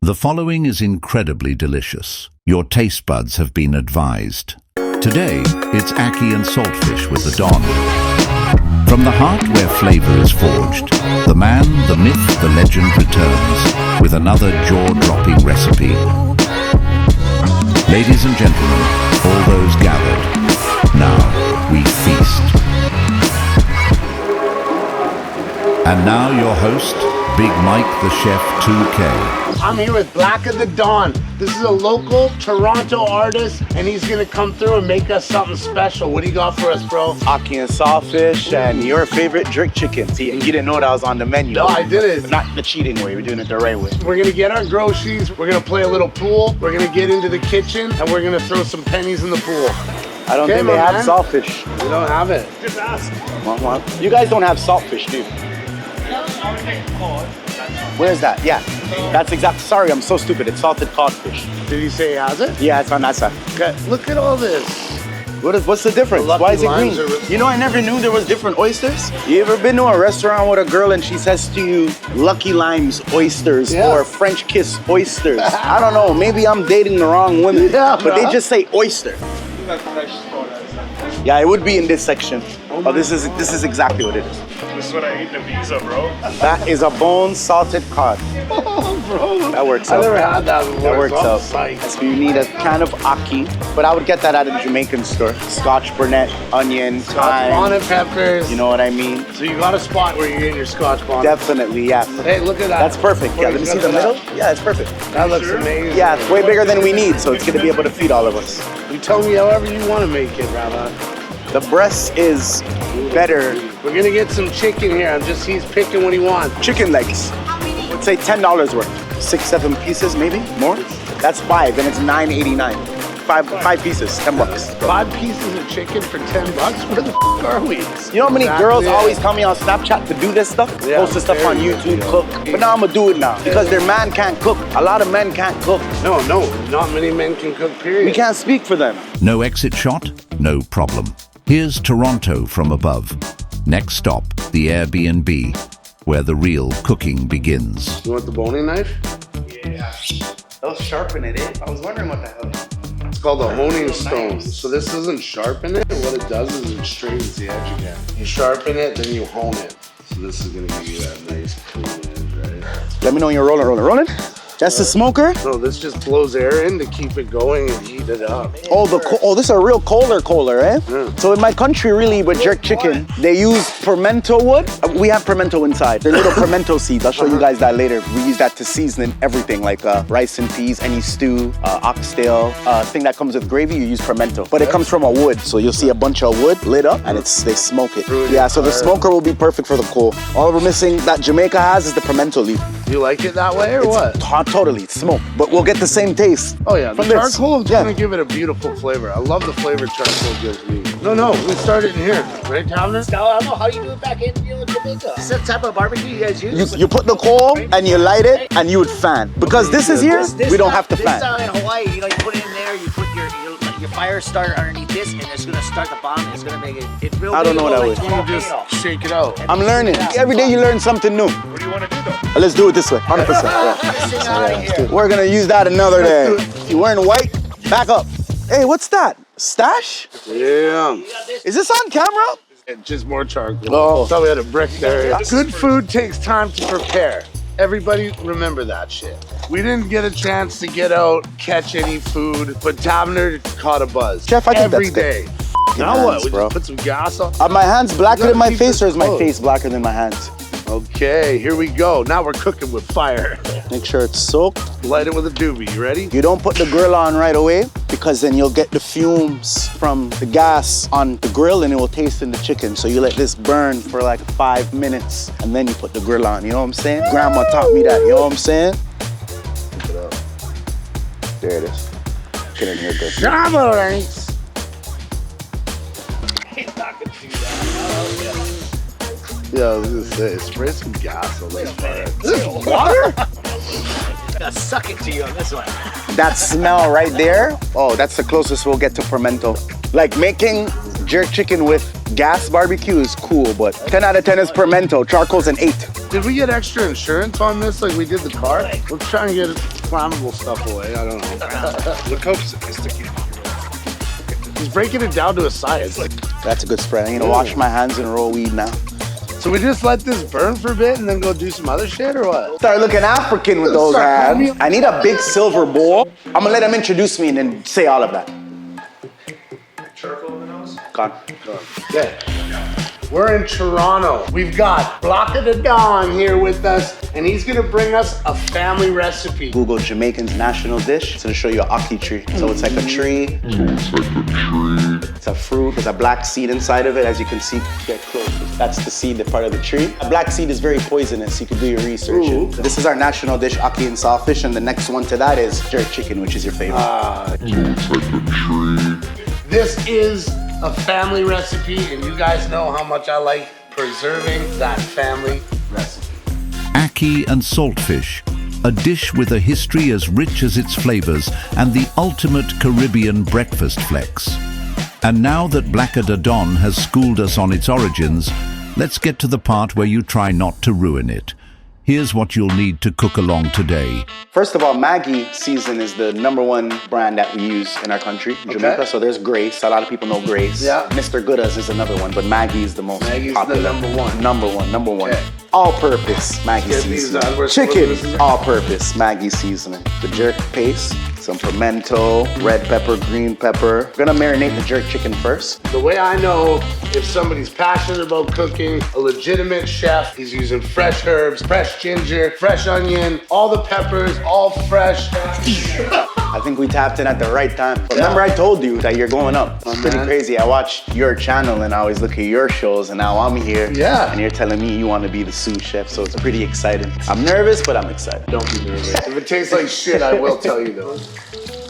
The following is incredibly delicious. Your taste buds have been advised. Today, it's Ackee and Saltfish with the Don. From the heart where flavor is forged, the man, the myth, the legend returns with another jaw-dropping recipe. Ladies and gentlemen, all those gathered, now we feast. And now your host, Big Mike the Chef 2K. I'm here with Blacka Da Don. This is a local Toronto artist, and he's gonna come through and make us something special. What do you got for us, bro? Ackee and Saltfish and your favorite jerk chicken. See, you didn't know that was on the menu. No, I didn't. Not the cheating way, we're doing it the right way. We're gonna get our groceries, we're gonna play a little pool, we're gonna get into the kitchen, and we're gonna throw some pennies in the pool. I don't think they have saltfish. We don't have it. Just ask. Well, you guys don't have saltfish, do you? Where's that? Yeah, that's exact. Sorry, I'm so stupid. It's salted codfish. Did he say he has it? Yeah, it's on that side. Okay, look at all this. What's the difference? The Why is it green? really... You know, I never knew there was different oysters. You ever been to a restaurant with a girl and she says to you, Lucky Limes oysters or French Kiss oysters? I don't know, maybe I'm dating the wrong women, but they just say oyster. Yeah, it would be in this section. Oh, this is exactly what it is. This is what I eat in Ibiza, bro. That is a bone salted cod. Oh, bro. That works out. I never had that before. That works out. So you need a can of ackee, but I would get that at a Jamaican store. Scotch bonnet, onion, thyme. Bonnet peppers. You know what I mean? So you got a spot where you're getting your Scotch bonnet. Definitely, yeah. Hey, look at that. That's perfect. Yeah, let me see the middle. Yeah, it's perfect. That looks amazing. Yeah, it's way bigger than we need, so it's gonna be able to feed all of us. You tell me however you want to make it, brother. The breast is better. We're gonna get some chicken here. He's picking what he wants. Chicken legs. Let's say $10 worth. 6, 7 pieces, maybe more. That's 5, and it's $9.89. Five pieces, $10. 5 pieces of chicken for $10? Where the f are we? You know how many girls always tell me on Snapchat to do this stuff? Yeah, post this stuff on YouTube, cook. But now I'm gonna do it now because their man can't cook. A lot of men can't cook. No, not many men can cook, period. We can't speak for them. No exit shot? No problem. Here's Toronto from above. Next stop, the Airbnb, where the real cooking begins. You want the boning knife? Yeah. They'll sharpen it, eh? I was wondering what the hell. It's called a honing stone. So this doesn't sharpen it. What it does is it straightens the edge again. You sharpen it, then you hone it. So this is gonna give you that nice clean edge, right? Let me know when you're rolling. That's the smoker? No, this just blows air in to keep it going and heat it up. Oh, this is a real kohler, eh? Yeah. So in my country, really, with jerk chicken, they use pimento wood. We have pimento inside. They're little pimento seeds. I'll show you guys that later. We use that to season everything, like rice and peas, any stew, oxtail, thing that comes with gravy, you use pimento. But it comes from a wood, so you'll see a bunch of wood lit up, and they smoke it. Yeah, so the smoker will be perfect for the coal. All we're missing that Jamaica has is the pimento leaf. You like it that way or what? Totally, it's smoke, but we'll get the same taste. Oh yeah, the from charcoal is gonna give it a beautiful flavor. I love the flavor charcoal gives me. No, we start it in here, right, Tavner? I don't know how you do it back in Jamaica. Is that type of barbecue you guys use? You put the coal and you light it and you would fan. Because this is here, we don't have to fan. This in Hawaii, you put it in there, you put your fire starter underneath this, and it's gonna start the bomb. It's gonna make it real. I don't know what that was. You just shake it out. I'm learning. Every day you learn something new. What do you want to do though? Let's do it this way, 100%. We're gonna use that another day. You wearing white? Back up. Hey, what's that? Stash? Yeah. Is this on camera? It's just more charcoal. Oh. Thought we had a brick there. Good food takes time to prepare. Everybody remember that shit. We didn't get a chance to get out, catch any food, but Tavner caught a buzz. Chef, I think every that's day. Now hands, what? We bro. just put some gas on? Are my hands blacker than my keep face, or this is my close. face blacker than my hands? Okay, here we go. Now we're cooking with fire. Make sure it's soaked. Light it with a doobie. You ready? You don't put the grill on right away because then you'll get the fumes from the gas on the grill and it will taste in the chicken. So you let this burn for like 5 minutes and then you put the grill on. You know what I'm saying? Grandma taught me that. You know what I'm saying? Pick it up. There it is. Get in here good. Thanks. Yeah, I was gonna say, spray some gas on this fire. This is water? Gotta suck it to you on this one. That smell right there, oh, that's the closest we'll get to pimento. Like making jerk chicken with gas barbecue is cool, but 10 out of 10 is pimento. Charcoal's an 8. Did we get extra insurance on this like we did the car? Let's try and get it. flammable stuff away. I don't know. Look how sticky. He's breaking it down to a science. That's a good spread. I'm gonna wash my hands and roll weed now. So we just let this burn for a bit and then go do some other shit or what? Start looking African with those hands. I need a big silver bowl. I'm gonna let him introduce me and then say all of that. Charcoal in the nose? Gone. Okay. We're in Toronto. We've got Blacka Da Don here with us, and he's gonna bring us a family recipe. Google Jamaican's national dish. It's gonna show you an ackee tree. So it's like a tree. It's a fruit. There's a black seed inside of it. As you can see, get close. That's the seed, the part of the tree. A black seed is very poisonous. You can do your research. Ooh. This is our national dish, Ackee and Saltfish, and the next one to that is jerk chicken, which is your favorite. This is a family recipe, and you guys know how much I like preserving that family recipe. Ackee and Saltfish, a dish with a history as rich as its flavors and the ultimate Caribbean breakfast flex. And now that Blacka Da Don has schooled us on its origins, let's get to the part where you try not to ruin it. Here's what you'll need to cook along today. First of all, Maggi season is the #1 brand that we use in our country, Jamaica. So there's Grace. A lot of people know Grace. Yeah. Mr. Goodas is another one, but Maggi is the most Maggie's popular. the #1. Number one. Okay. All-purpose Maggi Get these seasoning. on. We're Chicken, this is- all-purpose Maggi seasoning. The jerk paste, some pimento, red pepper, green pepper. We're gonna marinate the jerk chicken first. The way I know if somebody's passionate about cooking, a legitimate chef, he's using fresh herbs, fresh ginger, fresh onion, all the peppers, all fresh. I think we tapped in at the right time. But remember I told you that you're going up. It's pretty man. crazy. I watch your channel and I always look at your shows and now I'm here. Yeah. And you're telling me you want to be the sous chef, so it's pretty exciting. I'm nervous, but I'm excited. Don't be nervous. If it tastes like shit, I will tell you though.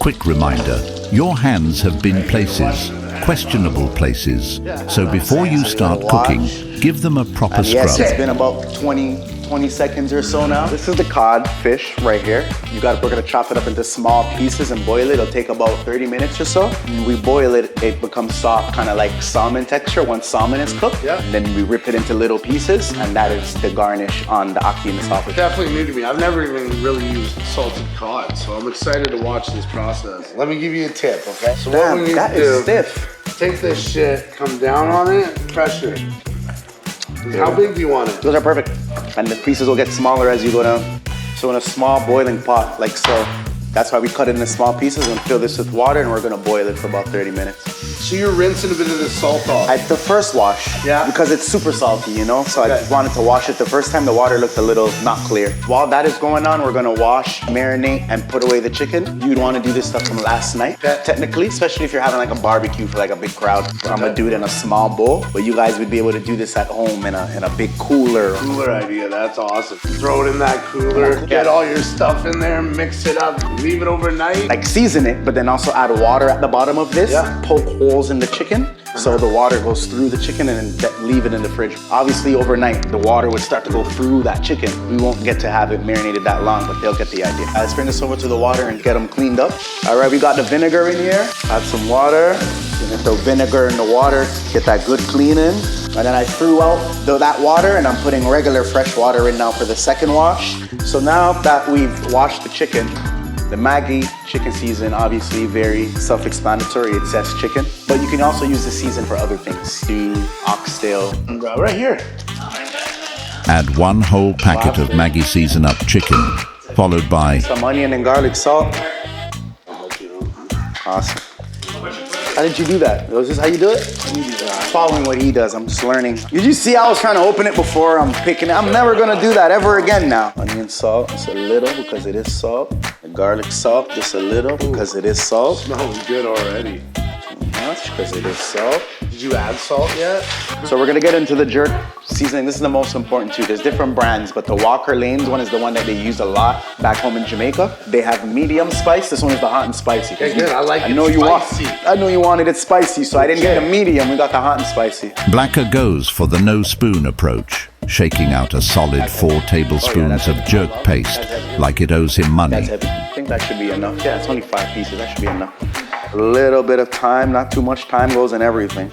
Quick reminder, your hands have been places, questionable places. So before you start cooking, give them a proper And yes, scrub. it's been about 20 seconds or so now. This is the cod fish right here. We're gonna chop it up into small pieces and boil it. It'll take about 30 minutes or so. And we boil it, it becomes soft, kind of like salmon texture once salmon is cooked. Yeah. And then we rip it into little pieces, and that is the garnish on the ackee and the saltfish. Definitely new to me. I've never even really used salted cod, so I'm excited to watch this process. Let me give you a tip, okay? So what Damn, we need that to is do, stiff. take this shit, come down on it, pressure. How big do you want it? Those are perfect. And the pieces will get smaller as you go down. So in a small boiling pot, like so. That's why we cut it into small pieces and fill this with water, and we're gonna boil it for about 30 minutes. So you're rinsing a bit of the salt off. At the first wash, Yeah. because it's super salty, you know? So I Okay. just wanted to wash it. The first time the water looked a little not clear. While that is going on, we're gonna wash, marinate, and put away the chicken. You'd wanna do this stuff from last night, Okay. technically, especially if you're having like a barbecue for like a big crowd. I'm gonna do it in a small bowl, but you guys would be able to do this at home in a big cooler. Cooler idea, that's awesome. Throw it in that cooler, get all your stuff in there, mix it up, leave it overnight. Like season it, but then also add water at the bottom of this, Yeah. poke holes in the chicken, so the water goes through the chicken and then leave it in the fridge. Obviously overnight, the water would start to go through that chicken. We won't get to have it marinated that long, but they'll get the idea. Let's bring this over to the water and get them cleaned up. All right, we got the vinegar in here. Add some water. You get the vinegar in the water, get that good cleaning. And then I threw out that water and I'm putting regular fresh water in now for the second wash. So now that we've washed the chicken, the Maggi chicken season, obviously very self-explanatory. It says chicken, but you can also use the season for other things. Stew, oxtail. Right here. Add 1 whole packet of Maggi Season Up chicken, followed by Some onion and garlic salt. Awesome. How did you do that? Was this how you do it? Following what he does, I'm just learning. Did you see I was trying to open it before I'm picking it? I'm never gonna do that ever again now. Onion salt, just a little because it is salt. The garlic salt, just a little because it is salt. Smells good already. Much because it is salt. Did you add salt yet? So we're gonna get into the jerk seasoning. This is the most important too. There's different brands, but the Walker Lanes one is the one that they use a lot back home in Jamaica. They have medium spice. This one is the hot and spicy. Okay, good. I like it know you spicy. I know you wanted it spicy, so I didn't get the medium. We got the hot and spicy. Blacka goes for the no spoon approach, shaking out a solid 4 tablespoons of jerk paste like it owes him That's money. heavy. I think that should be enough. Yeah, it's only 5 pieces. That should be enough. A little bit of time, not too much time goes in everything.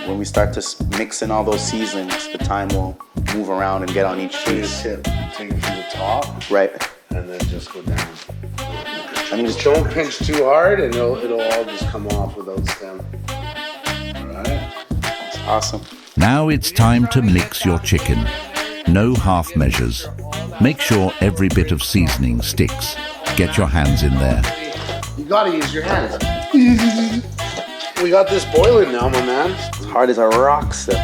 When we start to mix in all those seasonings, the time will move around and get on each Take a piece. tip. Take it from the top Right. and then just go down. I need to Don't pinch too hard and it'll all just come off without stem. Alright. Awesome. Now it's time to mix your chicken. No half measures. Make sure every bit of seasoning sticks. Get your hands in there. You gotta use your hands. We got this boiling now, my man. As hard as a rock still.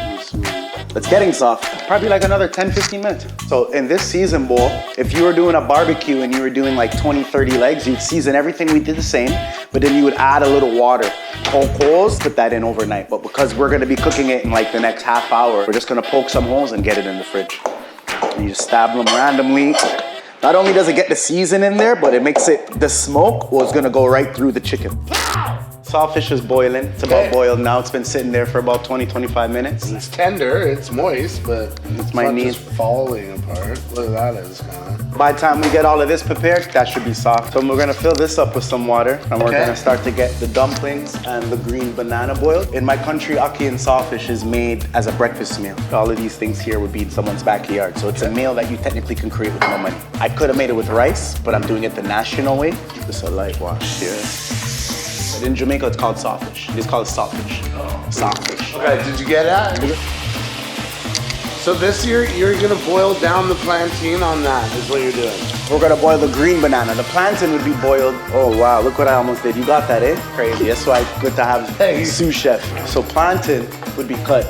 It's getting soft. Probably like another 10-15 minutes. So in this season bowl, if you were doing a barbecue and you were doing like 20-30 legs, you'd season everything. We did the same, but then you would add a little water. Poke holes, put that in overnight. But because we're gonna be cooking it in like the next half hour, we're just gonna poke some holes and get it in the fridge. And you just stab them randomly. Not only does it get the season in there, but it makes it, the smoke was gonna go right through the chicken. Saltfish is boiling. It's about boiled now. It's been sitting there for about 20-25 minutes. It's tender, it's moist, but It's my not knee. just falling apart. Look at that is kind of. By the time we get all of this prepared, that should be soft. So we're gonna fill this up with some water, and we're gonna start to get the dumplings and the green banana boiled. In my country, Ackee and Saltfish is made as a breakfast meal. All of these things here would be in someone's backyard. So it's a meal that you technically can create with no money. I could have made it with rice, but I'm doing it the national way. Just a light wash here. But in Jamaica, it's called saltfish. It's called saltfish. Saltfish. Okay, did you get that? So this year, you're gonna boil down the plantain on that, is what you're doing. We're gonna boil the green banana. The plantain would be boiled. Oh wow, look what I almost did. You got that, eh? Crazy. That's why it's good to have a sous chef. So plantain would be cut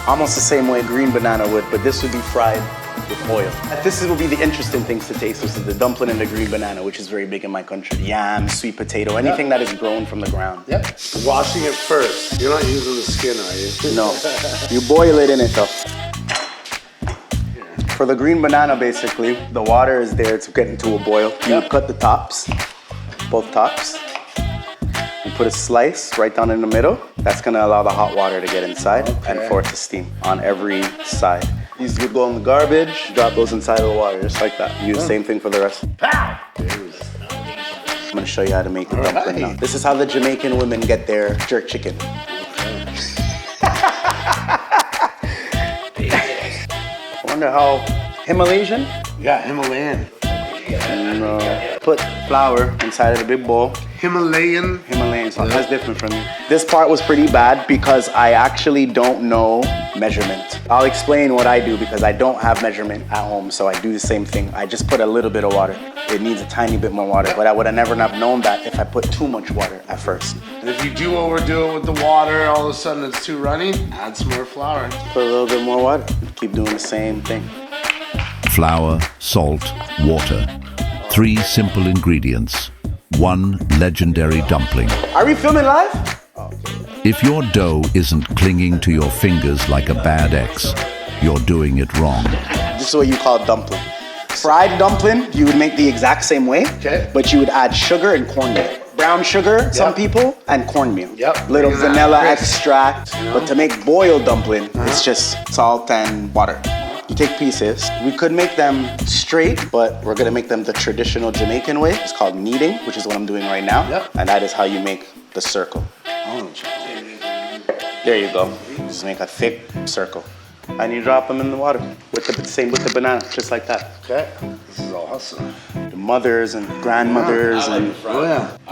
almost the same way green banana would, but this would be fried with oil. This will be the interesting things to taste. This is the dumpling and the green banana, which is very big in my country. Yam, sweet potato, anything that is grown from the ground. Yep. Washing it first. You're not using the skin, are you? No, you boil it in it though. For the green banana, basically, the water is there to get into a boil. You cut the tops, both tops. You put a slice right down in the middle. That's gonna allow the hot water to get inside and for it to steam on every side. These would go in the garbage, drop those inside of the water, just like that. You do the same thing for the rest. I'm gonna show you how to make the dumpling now. This is how the Jamaican women get their jerk chicken. Wonder how Himalayan? Yeah, Himalayan. And put flour inside of the big bowl. Himalayan. Himalayan salt. That's different from me. This part was pretty bad because I actually don't know measurement. I'll explain what I do because I don't have measurement at home, so I do the same thing. I just put a little bit of water. It needs a tiny bit more water, but I would have never have known that if I put too much water at first. And if you do overdo it with the water, all of a sudden it's too runny, add some more flour. Put a little bit more water. Keep doing the same thing. Flour, salt, water. 3 simple ingredients. 1 legendary dumpling. Are we filming live? If your dough isn't clinging to your fingers like a bad ex, you're doing it wrong. This is what you call dumpling. Fried dumpling, you would make the exact same way, but you would add sugar and cornmeal. Brown sugar, some people, and cornmeal. Little vanilla extract. But to make boiled dumpling, it's just salt and water. You take pieces. We could make them straight, but we're gonna make them the traditional Jamaican way. It's called kneading, which is what I'm doing right now. And that is how you make the circle. There you go. Just make a thick circle. And you drop them in the water with the banana, just like that. Okay. This is awesome. The mothers and grandmothers and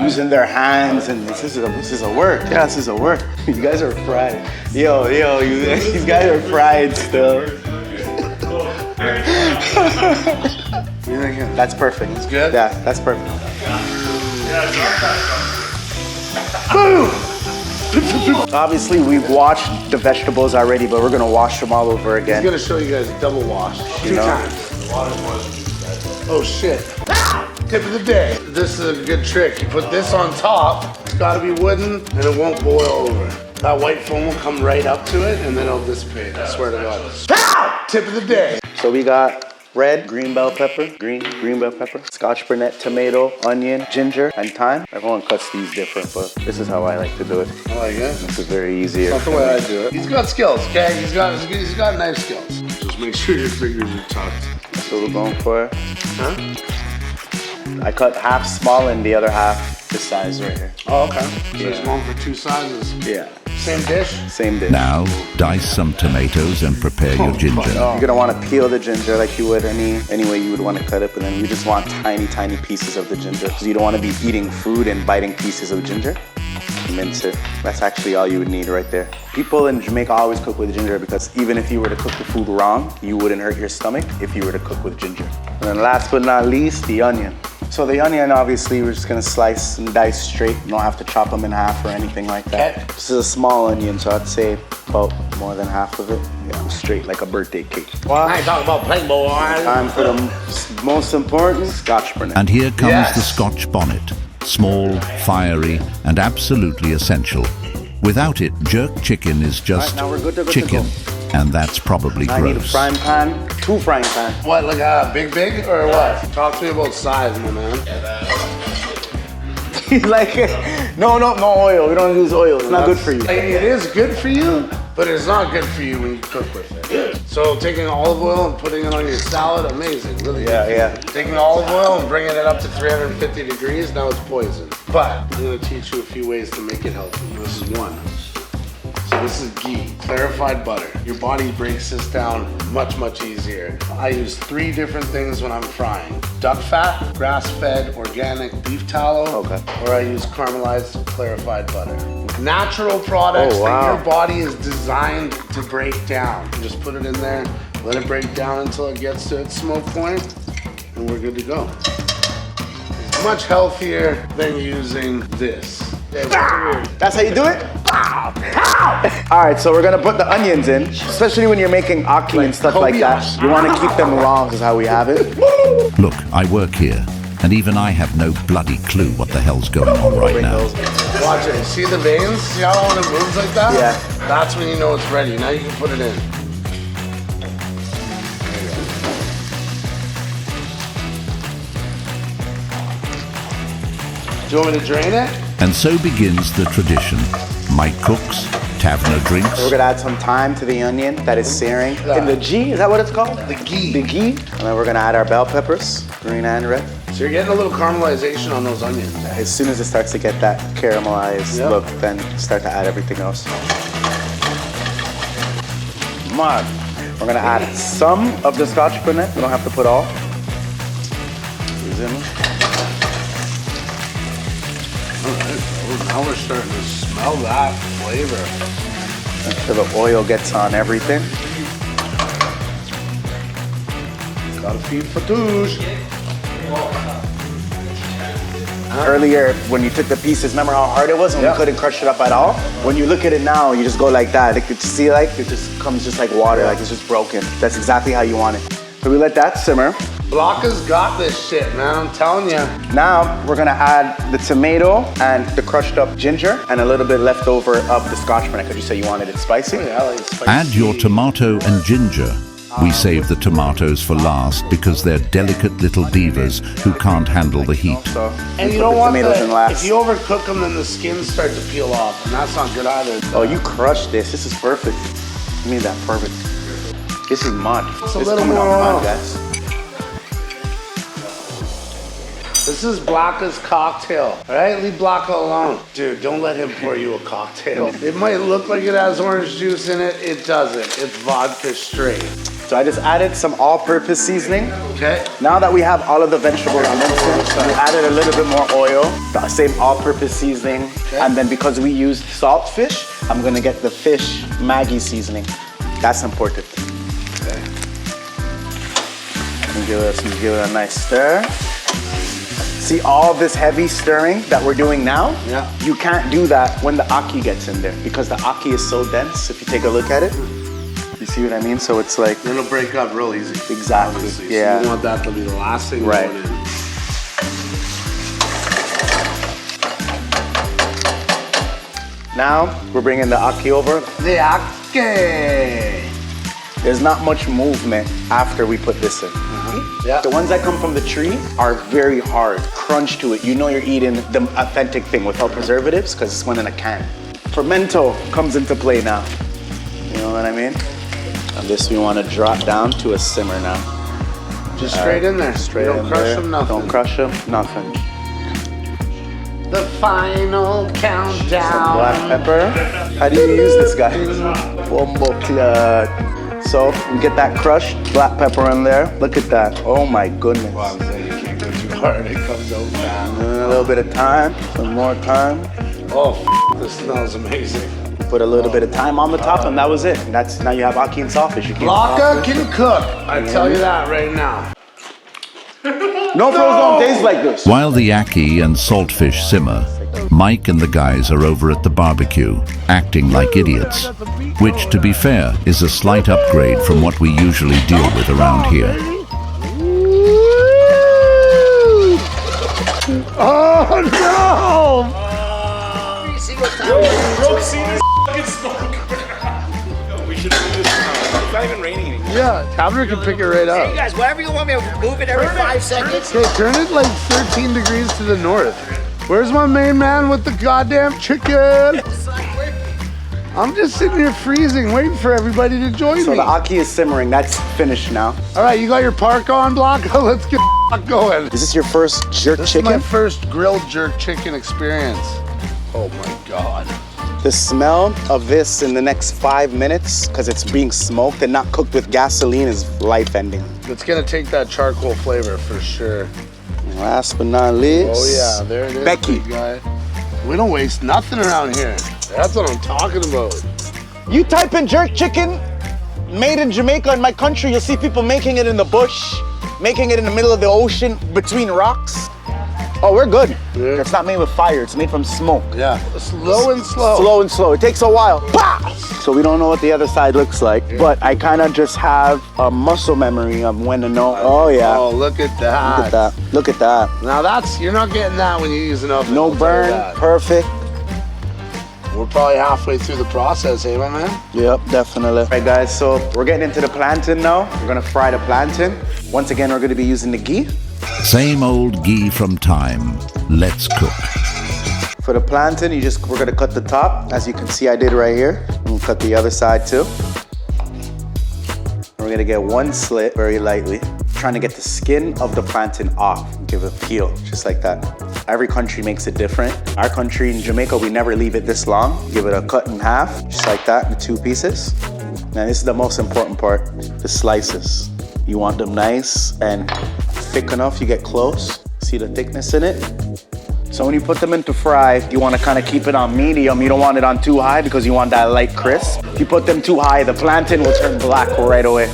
using their hands, and this is a work. Yeah, this is a work. You guys are fried. Yo, these guys are fried still. That's perfect. That's good? Yeah, that's perfect. Boom! Obviously, we've washed the vegetables already, but we're gonna wash them all over again. I'm gonna show you guys a double wash. 2 times. Oh shit. Tip of the day. This is a good trick. You put this on top. It's gotta be wooden and it won't boil over. That white foam will come right up to it and then it'll dissipate. I swear to God. Tip of the day. So we got red, green bell pepper, green bell pepper, scotch bonnet, tomato, onion, ginger, and thyme. Everyone cuts these different, but this is how I like to do it. I like it. This is very easy. That's the way I do it. He's got skills, okay? He's got knife skills. Just make sure your fingers are tucked. That's what we're going for. I cut half small and the other half this size right here. Oh, okay. So it's going for 2 sizes. Yeah. Same dish? Same dish. Now, dice some tomatoes and prepare your ginger. You're gonna want to peel the ginger like you would any way you would want to cut it, but then you just want tiny pieces of the ginger. So you don't want to be eating food and biting pieces of ginger. Mince it. That's actually all you would need right there. People in Jamaica always cook with ginger because even if you were to cook the food wrong, you wouldn't hurt your stomach if you were to cook with ginger. And then last but not least, the onion. So the onion, obviously, we're just gonna slice and dice straight. You don't have to chop them in half or anything like that. Okay. This is a small onion, so I'd say about more than half of it. Yeah, straight like a birthday cake. I ain't talking about plain boy. Time for the most important, Scotch bonnet. And here comes Yes. the Scotch bonnet. Small, fiery, and absolutely essential. Without it, jerk chicken is just All right, now we're good to chicken. And that's probably I need a gross. frying pan, 2 frying pans. What, like big or what? Talk to me about size, my man. He's like, no oil. We don't use oil. It's not good for you. Like, it is good for you, but it's not good for you when you cook with it. So taking olive oil and putting it on your salad, amazing, really good. Yeah. Taking olive oil and bringing it up to 350 degrees, now it's poison. But I'm gonna teach you a few ways to make it healthy. This is one. So this is ghee, clarified butter. Your body breaks this down much easier. I use 3 different things when I'm frying. Duck fat, grass-fed, organic beef tallow, Okay. or I use caramelized clarified butter. Natural products Oh, wow. that your body is designed to break down. You just put it in there, let it break down until it gets to its smoke point, and we're good to go. It's much healthier than using this. That's how you do it? All right, so we're gonna put the onions in, especially when you're making ackee and stuff like that. You wanna keep them raw, is how we have it. Look, I work here, and even I have no bloody clue what the hell's going on right now. Watch it. See the veins? See how when it moves like that? Yeah. That's when you know it's ready. Now you can put it in. Do you want me to drain it? And so begins the tradition. Mike cooks, Taverner drinks, We're gonna add some thyme to the onion that is searing. In the ghee, is that what it's called? The ghee. The ghee. And then we're gonna add our bell peppers, green and red. So you're getting a little caramelization on those onions. As soon as it starts to get that caramelized Yep. look, then start to add everything else. Mud. We're gonna add some of the Scotch bonnet. We don't have to put all. Squeeze in. Now we're starting to smell that flavor. Until the oil gets on everything. Gotta feed Fatouche. Earlier, when you took the pieces, remember how hard it was and Yeah. we couldn't crush it up at all? When you look at it now, you just go like that. Like, you see, like, it just comes just like water, like it's just broken. That's exactly how you want it. So we let that simmer. Blacka's got this shit, man. I'm telling you. Now, we're gonna add the tomato and the crushed up ginger and a little bit left over of the Scotch bonnet because you said you wanted it spicy. Yeah, I like spicy. add your tomato and ginger. We save the tomatoes for last because they're delicate little divas who can't handle the heat. So, And we you put don't the want tomatoes in the, last. if you overcook them, then the skins start to peel off, and that's not good either. Oh, you crushed this. This is perfect. You made that perfect. This is mud. It's a This little coming more out oil. mud, guys. This is Blacka's cocktail, all right? Leave Blacka alone. Dude, don't let him pour you a cocktail. It might look like it has orange juice in it. It doesn't. It's vodka straight. So I just added some all-purpose seasoning. Okay? Now that we have all of the vegetables minced in, we added a little bit more oil, the same all-purpose seasoning, and then because we used saltfish, I'm gonna get the fish Maggi seasoning. That's important. Okay. And give it a nice stir. See all this heavy stirring that we're doing now? Yeah. You can't do that when the ackee gets in there because the ackee is so dense. If you take a look at it, you see what I mean? So it's like, It'll break up real easy. Exactly, Obviously. yeah. So you want that to be the last thing Right. going in. now we're bringing the ackee over. The ackee. There's not much movement after we put this in. Yeah. The ones that come from the tree are very hard, crunch to it. You know you're eating the authentic thing without preservatives because it's one in a can. Fermento comes into play now. You know what I mean? And this we want to drop down to a simmer now. Just straight in there. Straight You don't in crush there. them, nothing. Don't crush them, nothing. The final countdown. Black pepper. How do you use this, guys? Wombo clot. So we get that crushed black pepper in there. Look at that. Oh my goodness. Wow, so you can't go too hard. It comes out fast. A little bit of thyme. Some more thyme. Oh, this smells amazing. Put a little bit of thyme on the top, and that was it. That's now you have ackee and saltfish. You Blacka can cook. I tell you that right now. No froze don't taste like this. While the ackee and saltfish simmer, Mike and the guys are over at the barbecue, acting like idiots, which, to be fair, is a slight upgrade from what we usually deal with around here. Oh no! Every single time. Bro, see this fucking smoke? We should do this. It's not even raining anymore. Yeah, Tabner can pick it right Hey, you up. guys, whatever you want me to move it every 5 seconds. Okay, turn it like 13 degrees to the north. Where's my main man with the goddamn chicken? I'm just sitting here freezing, waiting for everybody to join So me. the ackee is simmering. That's finished now. All right, you got your park on, Blacka? Let's get going. Is this your first jerk This is my chicken? first grilled jerk chicken experience. Oh my God. The smell of this in the next 5 minutes, because it's being smoked and not cooked with gasoline, is life-ending. It's gonna take that charcoal flavor for sure. Last but not least. Oh yeah, there it is, Becky. big guy. We don't waste nothing around here. That's what I'm talking about. You type in jerk chicken, made in Jamaica in my country, you'll see people making it in the bush, making it in the middle of the ocean, between rocks. Oh, we're good. Yeah. It's not made with fire, it's made from smoke. Yeah, slow and slow. Slow and slow. It takes a while. Bah! So we don't know what the other side looks like, but I kind of just have a muscle memory of when to know. Oh yeah. Oh, look at that. Look at that. Look at that. Now you're not getting that when you use an oven. No I'll tell you burn. that. Perfect. We're probably halfway through the process, eh, my man? Yep, definitely. All right, guys, so we're getting into the plantain now. We're gonna fry the plantain. Once again, we're gonna be using the ghee. Same old ghee from time. Let's cook. For the plantain, we're gonna cut the top. As you can see, I did right here. We'll cut the other side too. We're gonna get one slit very lightly. Trying to get the skin of the plantain off. Give it a peel, just like that. Every country makes it different. Our country in Jamaica, we never leave it this long. Give it a cut in half, just like that, in 2 pieces. Now this is the most important part, the slices. You want them nice and thick enough, you get close. See the thickness in it? So when you put them into fry, you want to kind of keep it on medium. You don't want it on too high because you want that light crisp. If you put them too high, the plantain will turn black right away.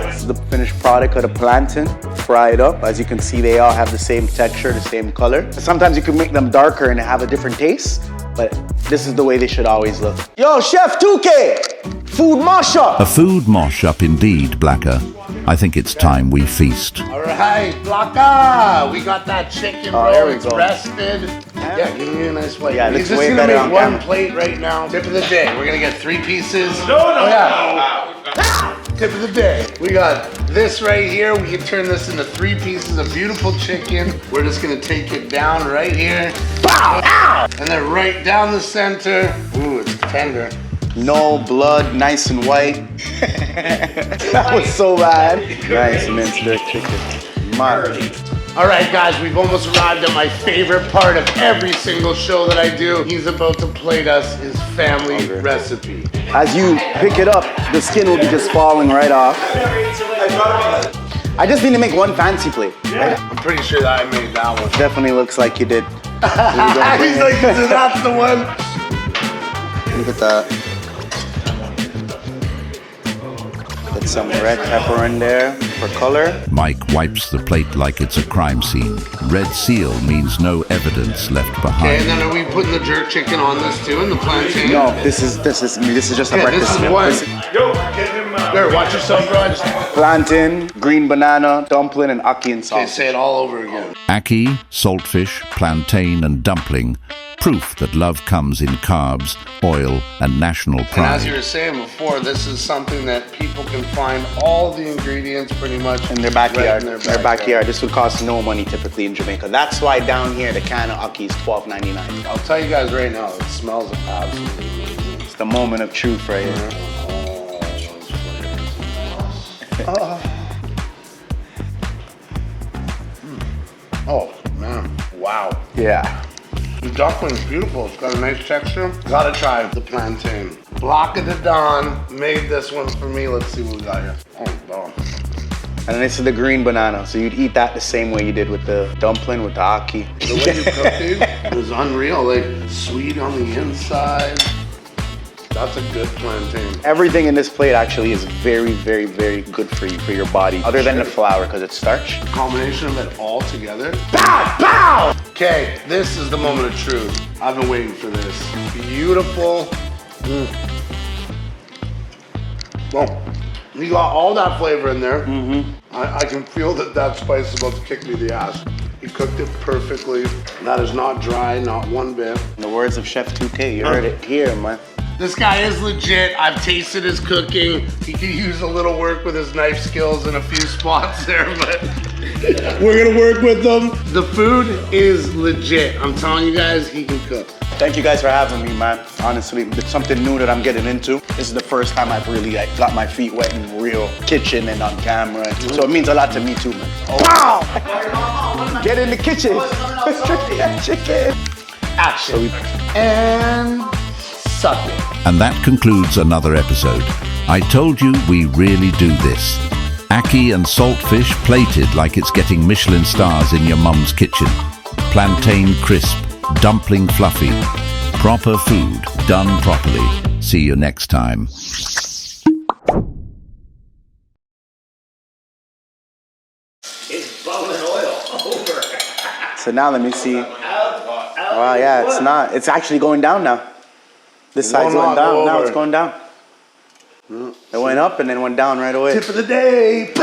This is the finished product of the plantain. Fry it up. As you can see, they all have the same texture, the same color. Sometimes you can make them darker and have a different taste, but this is the way they should always look. Yo, Chef 2K! Food mash-up! A food mosh-up indeed, Blacka. I think it's time we feast. All right, Blacka, we got that chicken, bro. there we It's go. rested. Yeah, give me a nice plate. Yeah, it He's looks just way gonna better make on one camera. plate right now. Tip of the day, we're gonna get 3 pieces. No. Oh, yeah. Tip of the day, we got this right here. We can turn this into 3 pieces of beautiful chicken. We're just gonna take it down right here. Pow! Ow! And then right down the center. Ooh, it's tender. No blood, nice and white. That was so bad. Nice minced jerk chicken. Man. All right, guys, we've almost arrived at my favorite part of every single show that I do. He's about to plate us his family recipe. As you pick it up, the skin will be just falling right off. I just need to make one fancy plate. I'm pretty sure that I made that one. Definitely looks like you did. He's like, that's the one. Look at that. Get some red pepper in there for color. Mike wipes the plate like it's a crime scene. Red seal means no evidence left Okay, and behind. then are we putting the jerk chicken on this too, and the plantain? No, this is just a Yeah, breakfast this is meal. one. Yo, get him. There, watch yourself, bro. Just Plantain, green banana, dumpling, and ackee and okay, saltfish. say it all over again. Ackee, saltfish, plantain and dumpling. Proof that love comes in carbs, oil and national And as you pride. were saying before, this is something that people can find all the ingredients pretty much In their backyard. right in their backyard. This would cost no money typically in Jamaica. That's why down here the can of ackee is $12.99. I'll tell you guys right now, it smells absolutely amazing. It's the moment of truth right here. Oh, man. Wow. Yeah. The dumpling's beautiful. It's got a nice texture. Gotta try the plantain. Blacka Da Don made this one for me. Let's see what we got here. Oh, wow. And this is the green banana. So you'd eat that the same way you did with the dumpling, with the ackee. The way you cooked it was unreal. Like, sweet on the inside. That's a good plantain. Everything in this plate actually is very, very, very good for you, for your body. Other than the flour, because it's starch. The combination of it all together. Bow! Bow! Okay, this is the moment of truth. I've been waiting for this. Beautiful. Well, you got all that flavor in there. I can feel that spice is about to kick me in the ass. He cooked it perfectly. That is not dry, not one bit. In the words of Chef 2K, you heard it here, man. This guy is legit. I've tasted his cooking. He could use a little work with his knife skills in a few spots there, but we're gonna work with them. The food is legit. I'm telling you guys, he can cook. Thank you guys for having me, man. Honestly, it's something new that I'm getting into. This is the first time I've really got my feet wet in real kitchen and on camera. So it means a lot to me too, man. Wow! Get in the kitchen. Tricky chicken. Action. And suck it. And that concludes another episode. I told you we really do this. Ackee and Saltfish plated like it's getting Michelin stars in your mum's kitchen. Plantain crisp, dumpling fluffy. Proper food done properly. See you next time. It's bubbling oil over. So now let me see. Wow, yeah, it's not. It's actually going down now. This side's going down. Now it's going down. It went up and then went down right away. Tip of the day.